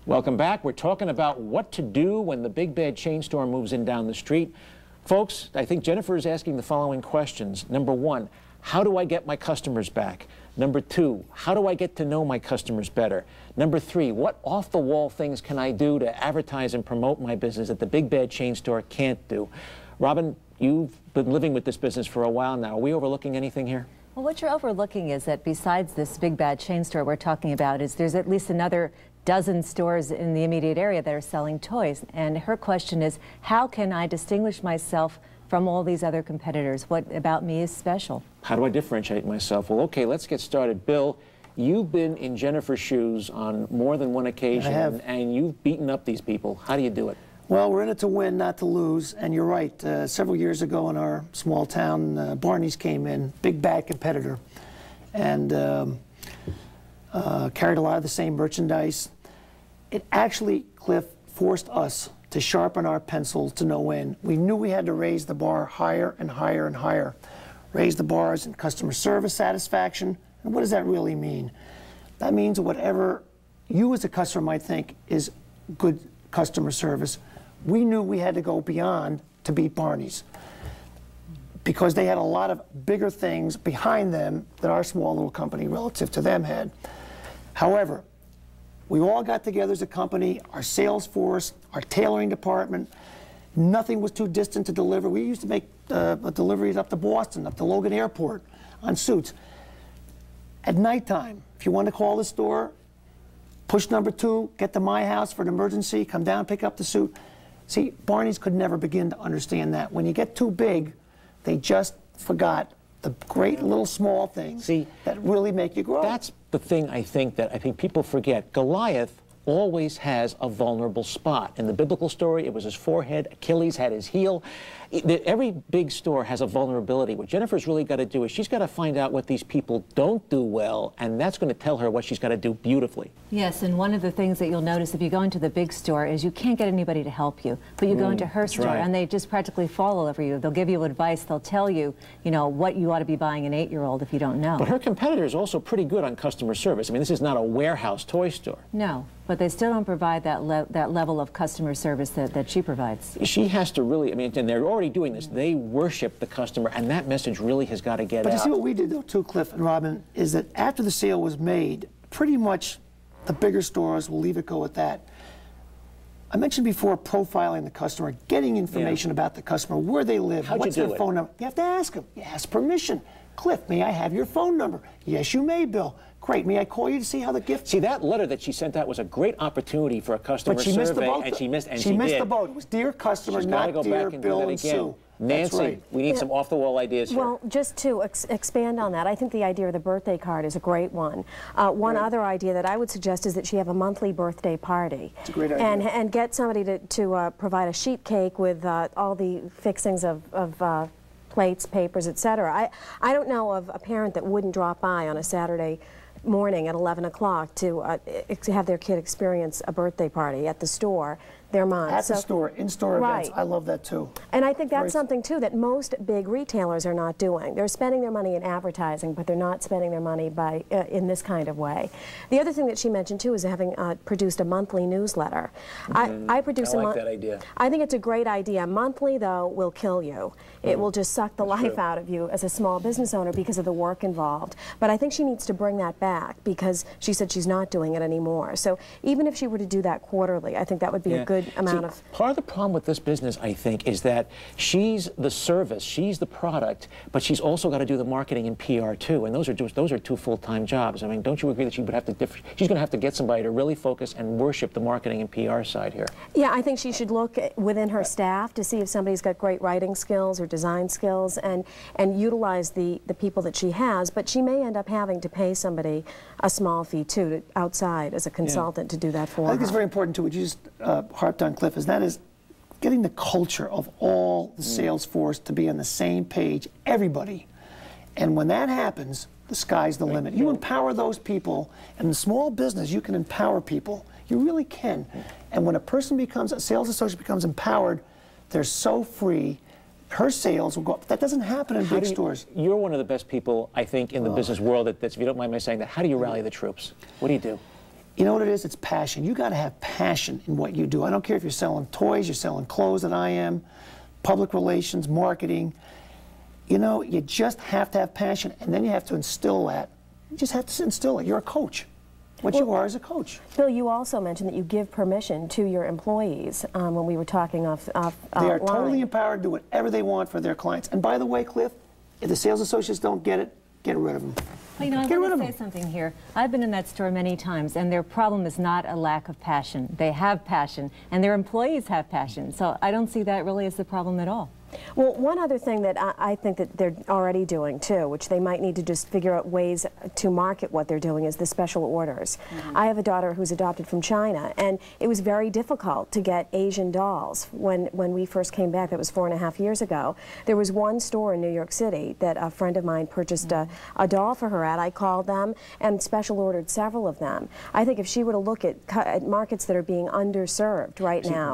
Welcome back. We're talking about what to do when the big bad chain store moves in down the street. Folks, I think Jennifer is asking the following questions. Number one, how do I get my customers back? Number two, how do I get to know my customers better? Number three, what off-the-wall things can I do to advertise and promote my business that the big bad chain store can't do? Robin, you've been living with this business for a while now. Are we overlooking anything here? Well, what you're overlooking is that besides this big bad chain store we're talking about, is there's at least another dozen stores in the immediate area that are selling toys. And her question is, how can I distinguish myself from all these other competitors? What about me is special? How do I differentiate myself? Well, okay, let's get started. Bill, you've been in Jennifer's shoes on more than one occasion, and you've beaten up these people. How do you do it? Well, we're in it to win, not to lose. And you're right, several years ago in our small town, Barney's came in, big bad competitor, and carried a lot of the same merchandise. It actually, Cliff, forced us to sharpen our pencils to no end. We knew we had to raise the bar higher and higher and higher. Raise the bars in customer service satisfaction. And what does that really mean? That means whatever you as a customer might think is good customer service, we knew we had to go beyond to beat Barney's, because they had a lot of bigger things behind them that our small little company relative to them had. However, we all got together as a company, our sales force, our tailoring department. Nothing was too distant to deliver. We used to make deliveries up to Boston, up to Logan Airport on suits. At nighttime, if you want to call the store, push number 2, get to my house for an emergency, come down, pick up the suit. See, Barney's could never begin to understand that. When you get too big, they just forgot the great little small things that really make you grow. That's the thing I think people forget. Goliath always has a vulnerable spot. In the biblical story, it was his forehead. Achilles had his heel. Every big store has a vulnerability. What Jennifer's really got to do is she's got to find out what these people don't do well, and that's going to tell her what she's got to do beautifully. Yes, and one of the things that you'll notice if you go into the big store is you can't get anybody to help you. But you go into her store, and they just practically fall over you. They'll give you advice. They'll tell you, you know, what you ought to be buying an 8-year-old if you don't know. But her competitor is also pretty good on customer service. I mean, this is not a warehouse toy store. No, but they still don't provide that level of customer service that she provides. She has to really, I mean, and they're already doing this. They worship the customer, and that message really has got to get out. But you see what we did, though, too, Cliff and Robin, is that after the sale was made, pretty much the bigger stores will leave it go at that. I mentioned before profiling the customer, getting information about the customer, where they live, what's their phone number. You have to ask them. You ask permission. Cliff, may I have your phone number? Yes, you may, Bill. Great. May I call you to see how the gift... See, that letter that she sent out was a great opportunity for a customer survey. But she missed the boat. And she missed the boat. It was dear customer, not dear Bill and Sue. Nancy, we need some off-the-wall ideas here. Well, just to expand on that, I think the idea of the birthday card is a great one. One other idea that I would suggest is that she have a monthly birthday party. It's a great idea. And get somebody to provide a sheet cake with all the fixings of plates, papers, etc. I don't know of a parent that wouldn't drop by on a Saturday morning at 11 o'clock to have their kid experience a birthday party at the store. Their mom. At the store, in-store events. I love that too. And I think that's something too that most big retailers are not doing. They're spending their money in advertising, but they're not spending their money by in this kind of way. The other thing that she mentioned too is having produced a monthly newsletter. I produce I like that idea. I think it's a great idea. Monthly though will kill you. It will just suck the life out of you as a small business owner because of the work involved. But I think she needs to bring that back because she said she's not doing it anymore. So even if she were to do that quarterly, I think that would be a good amount of... Part of the problem with this business, I think, is that she's the service, she's the product, but she's also got to do the marketing and PR too, and those are two full-time jobs. I mean, don't you agree that she would have to she's going to have to get somebody to really focus and worship the marketing and PR side here? Yeah, I think she should look within her staff to see if somebody's got great writing skills or design skills and utilize the people that she has, but she may end up having to pay somebody a small fee too, outside as a consultant to do that for her. I think it's very important too, what you just harped on, Cliff, is that is getting the culture of all the sales force to be on the same page, everybody. And when that happens, the sky's the limit. You empower those people, and in small business, you can empower people. You really can. And when a sales associate becomes empowered, they're so free, her sales will go up. That doesn't happen in big stores. You're one of the best people, I think, in the business world, if you don't mind my saying that. How do you rally the troops? What do you do? You know what it is? It's passion. You got to have passion in what you do. I don't care if you're selling toys, you're selling clothes that I am, public relations, marketing. You know, you just have to have passion, and then you have to instill that. You just have to instill it. You're a coach. What you are as a coach. Bill, you also mentioned that you give permission to your employees when we were talking off They are totally empowered to do whatever they want for their clients. And by the way, Cliff, if the sales associates don't get it, get rid of them. Well, you know, I want to say something here. I've been in that store many times, and their problem is not a lack of passion. They have passion, and their employees have passion. So I don't see that really as the problem at all. Well, one other thing that I think that they're already doing too, which they might need to just figure out ways to market what they're doing, is the special orders. I have a daughter who's adopted from China, and it was very difficult to get Asian dolls when we first came back. That was 4.5 years ago. There was one store in New York City that a friend of mine purchased a doll for her at. I called them and special ordered several of them. I think if she were to look at markets that are being underserved right now.